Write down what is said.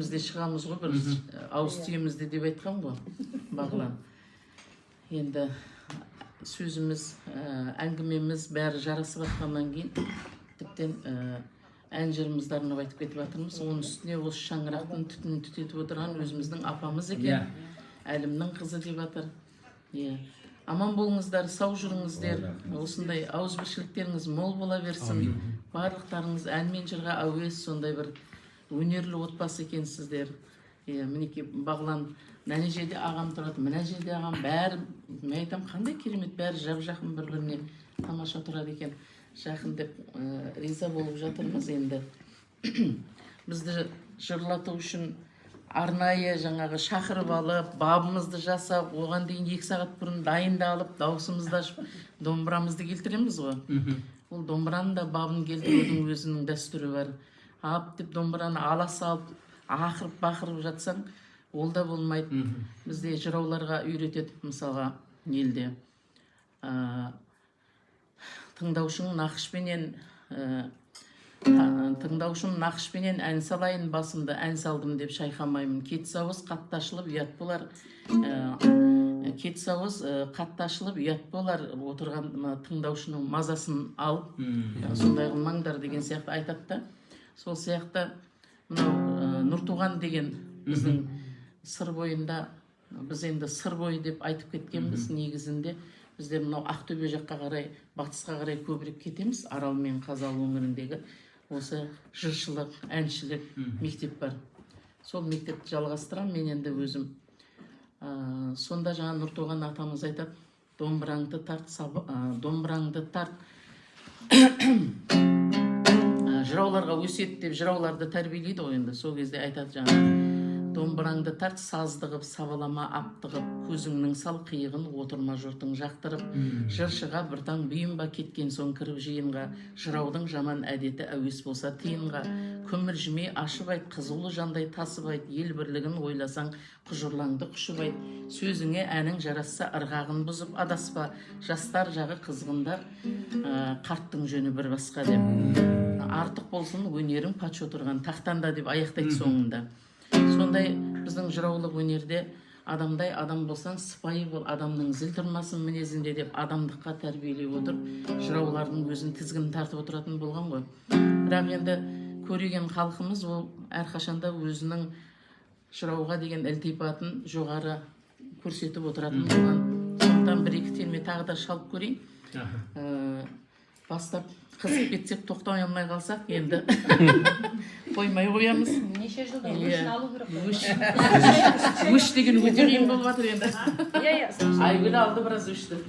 сөзімізде шығамыз ғой, бір ауыз түйемізде деп айтқан ғой Бағлан. Енді сөзіміз, әңгімеміз бәрі жарасып жатқаннан кейін тіптен ән жырымызды арнап айтып кетіп жатырмыз. Оның үстіне осы шаңырақтың түтінін түтетіп отырған өзіміздің апамыз екен. Әлімнің қызы деп жатыр. Аман болыңыздар, сау жүріңіздер. Осындай ауызбіршіліктеріңіз мол бола берсін. Барлықтарыңыз ән мен жырға әуес, сондай бір өнерлі отбасы екенсіздер. Мінекей Бағлан мына жерде ағам тұрады, мына жерде ағам, бәрі, мен айтам, қандай керемет, бәрі жап-жақын бір-біріне тамаша тұрады екен. Жақын деп риза болып жатырмыз енді. Бізді жырлату үшін арнайы жаңағы шақырып алып, бабымызды жасап, оған дейін 2 сағат бұрын дайындалып, даусымызды ашып, домбырамызды келтіреміз ғой. Ол домбыраның да бабын келтірудің өзінің дәстүрі бар. Ап деп домбыраны ала салып, ақырып-бақырып жатсаң, ол да болмайды. Бізде жырауларға үйретеді, мысалға, елде. Тыңдаушың нақышпенен ән салайын басымды, ән салдым деп шайқамаймын. Кетсауыз қатты ашылып ұят болар. Кетсауыз қатты ашылып ұят болар. Отырған тыңдаушының мазасын алып, сондай қылмаңдар деген сияқты айтады да. Сол сияқты мынау Нұртуған деген біздің сыр бойында, біз енді сыр бойы деп айтып кеткенбіз негізінде. Біздер мынау Ақтөбе жаққа қарай, батысқа қарай көбірек кетеміз. Арал мен Қазалы өңіріндегі осы жыршылық, әншілік мектеп бар. Сол мектепті жалғастырам мен енді өзім. Сонда жаңа Нұртуған атамыз айтады, домбыраңды тарт. Жырауларға өсиет деп жырауларды тәрбиелейді ғой енді. Сол кезде айтады жаңа, домбыраңды тарт, саздығып, сабалама аптығып, көзіңнің сал қиығын отырма жұртың жақтырып, жыршыға бір таң бүйін ба кеткен соң кіріп жиынға, жыраудың жаман әдеті әуес болса тиынға, көмір жемей ашып айт, қызулы жандай тасып айт, ел бірлігін ойласаң құжырлаңды құшып айт, сөзіңе әнің жарасса ырғағын бұзып адаспа, жастар жағы қызғындар, қарттың жөні бір басқа деп. Артық болсын өнерің патша отырған тақтанда деп аяқтайды соңында. Сондай біздің жыраулық өнерде адамдай адам болсаң, сыпайы бол, адамның зіл тұрмасын мінезінде деп адамдыққа тәрбиелей отырып, жыраулардың өзін тізгін тартып отыратын болған ғой. Бірақ енді көреген халқымыз ол әрқашанда өзінің жырауға деген ілтипатын жоғары көрсетіп отыратын болған. Сондықтан бір-екі терме тағы да шалып көрейін. Бастап қызып кетсек, тоқтай алмай қалсақ, енді қоймай қоямыз. Неше жылда өшін алу керек. Өш деген өте қиын болып жатыр енді. Айгүл алды біраз өшті.